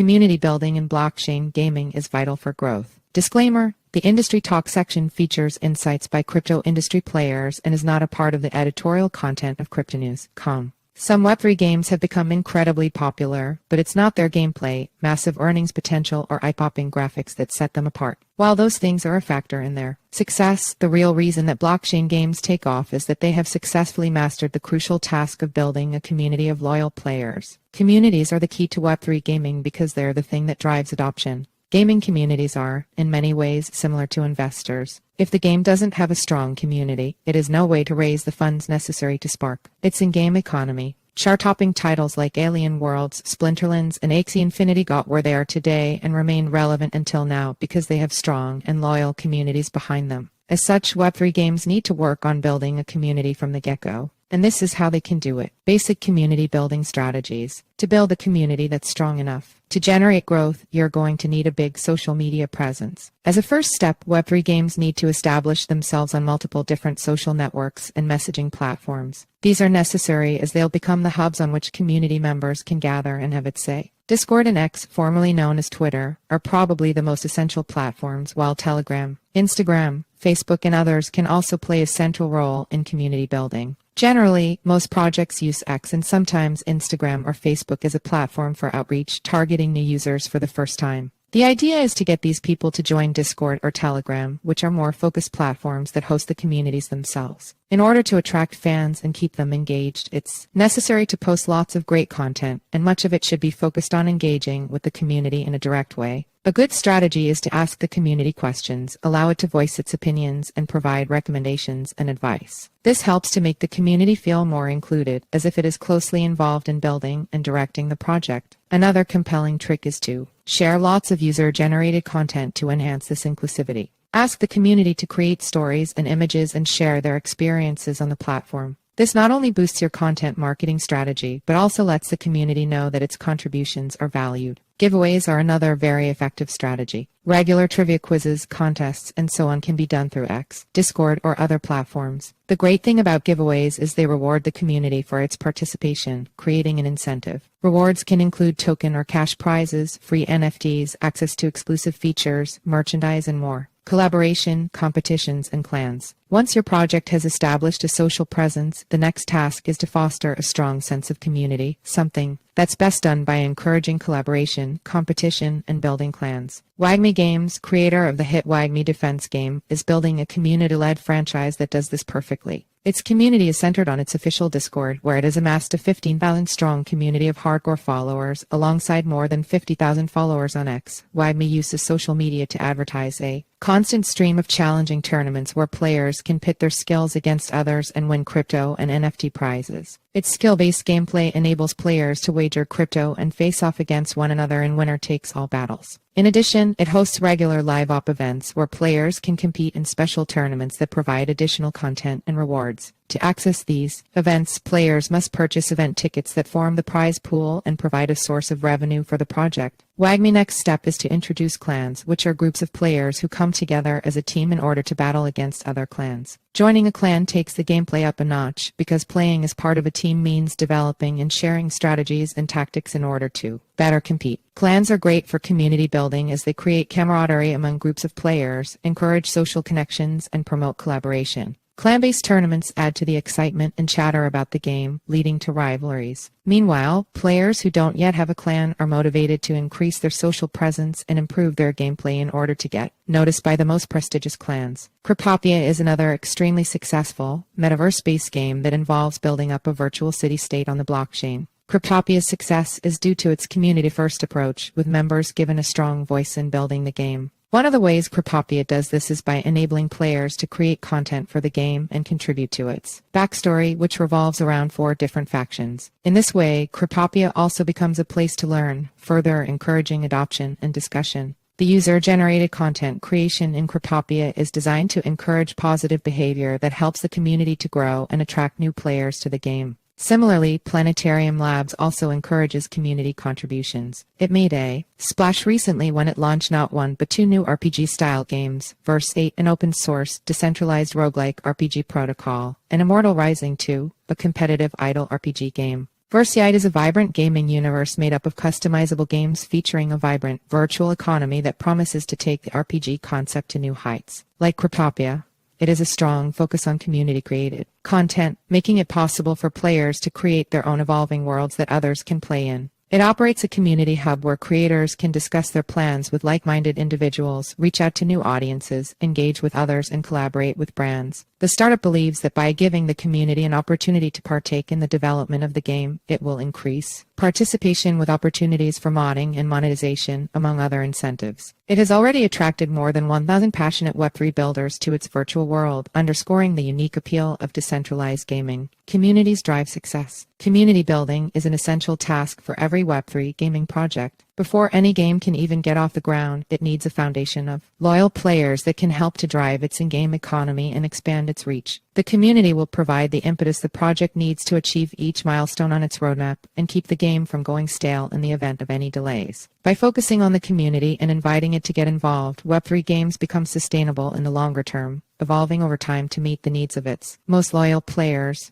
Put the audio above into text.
Community building in blockchain gaming is vital for growth. Disclaimer: the Industry Talk section features insights by crypto industry players and is not a part of the editorial content of cryptonews.com. Some Web3 games have become incredibly popular, but it's not their gameplay, massive earnings potential, or eye-popping graphics that set them apart. While those things are a factor in their success, the real reason that blockchain games take off is that they have successfully mastered the crucial task of building a community of loyal players. Communities are the key to Web3 gaming because they're the thing that drives adoption. Gaming communities are, in many ways, similar to investors. If the game doesn't have a strong community, it is no way to raise the funds necessary to spark its in-game economy. Chart-topping titles like Alien Worlds, Splinterlands, and Axie Infinity got where they are today and remain relevant until now because they have strong and loyal communities behind them. As such, Web3 games need to work on building a community from the get-go. And this is how they can do it. Basic community building strategies. To build a community that's strong enough to generate growth, you're going to need a big social media presence. As a first step, Web3 games need to establish themselves on multiple different social networks and messaging platforms. These are necessary as they'll become the hubs on which community members can gather and have its say. Discord and X, formerly known as Twitter, are probably the most essential platforms, while Telegram, Instagram, Facebook, and others can also play a central role in community building. Generally, most projects use X and sometimes Instagram or Facebook as a platform for outreach, targeting new users for the first time. The idea is to get these people to join Discord or Telegram, which are more focused platforms that host the communities themselves. In order to attract fans and keep them engaged, it's necessary to post lots of great content, and much of it should be focused on engaging with the community in a direct way. A good strategy is to ask the community questions, allow it to voice its opinions, and provide recommendations and advice. This helps to make the community feel more included, as if it is closely involved in building and directing the project. Another compelling trick is to share lots of user-generated content to enhance this inclusivity. Ask the community to create stories and images and share their experiences on the platform. This not only boosts your content marketing strategy, but also lets the community know that its contributions are valued. Giveaways are another very effective strategy. Regular trivia quizzes, contests, and so on can be done through X, Discord, or other platforms. The great thing about giveaways is they reward the community for its participation, creating an incentive. Rewards can include token or cash prizes, free NFTs, access to exclusive features, merchandise, and more. Collaboration, competitions, and clans. Once your project has established a social presence, the next task is to foster a strong sense of community, something that's best done by encouraging collaboration, competition, and building clans. Wagme Games, creator of the hit Wagme Defense game, is building a community-led franchise that does this perfectly. Its community is centered on its official Discord, where it has amassed a 15,000-strong community of hardcore followers, alongside more than 50,000 followers on X. Wagme uses social media to advertise a constant stream of challenging tournaments where players can pit their skills against others and win crypto and NFT prizes. Its skill-based gameplay enables players to wager crypto and face off against one another in winner-takes-all battles. In addition, it hosts regular live-op events where players can compete in special tournaments that provide additional content and rewards. To access these events, players must purchase event tickets that form the prize pool and provide a source of revenue for the project. Wagme's next step is to introduce clans, which are groups of players who come together as a team in order to battle against other clans. Joining a clan takes the gameplay up a notch, because playing as part of a team means developing and sharing strategies and tactics in order to better compete. Clans are great for community building as they create camaraderie among groups of players, encourage social connections, and promote collaboration. Clan-based tournaments add to the excitement and chatter about the game, leading to rivalries. Meanwhile, players who don't yet have a clan are motivated to increase their social presence and improve their gameplay in order to get noticed by the most prestigious clans. Cryptopia is another extremely successful, metaverse-based game that involves building up a virtual city-state on the blockchain. Cryptopia's success is due to its community-first approach, with members given a strong voice in building the game. One of the ways Cryptopia does this is by enabling players to create content for the game and contribute to its backstory, which revolves around 4 different factions. In this way, Cryptopia also becomes a place to learn, further encouraging adoption and discussion. The user-generated content creation in Cryptopia is designed to encourage positive behavior that helps the community to grow and attract new players to the game. Similarly, Planetarium Labs also encourages community contributions. It made a splash recently when it launched not 1 but 2 new RPG-style games, Verse 8, an open-source, decentralized roguelike RPG protocol, and Immortal Rising 2, a competitive idle RPG game. Versite is a vibrant gaming universe made up of customizable games featuring a vibrant virtual economy that promises to take the RPG concept to new heights. Like Cryptopia, it is a strong focus on community-created content, making it possible for players to create their own evolving worlds that others can play in. It operates a community hub where creators can discuss their plans with like-minded individuals, reach out to new audiences, engage with others, and collaborate with brands. The startup believes that by giving the community an opportunity to partake in the development of the game, it will increase participation with opportunities for modding and monetization, among other incentives. It has already attracted more than 1,000 passionate Web3 builders to its virtual world, underscoring the unique appeal of decentralized gaming. Communities drive success. Community building is an essential task for every Web3 gaming project. Before any game can even get off the ground, it needs a foundation of loyal players that can help to drive its in-game economy and expand its reach. The community will provide the impetus the project needs to achieve each milestone on its roadmap and keep the game from going stale in the event of any delays. By focusing on the community and inviting it to get involved, Web3 games become sustainable in the longer term, evolving over time to meet the needs of its most loyal players.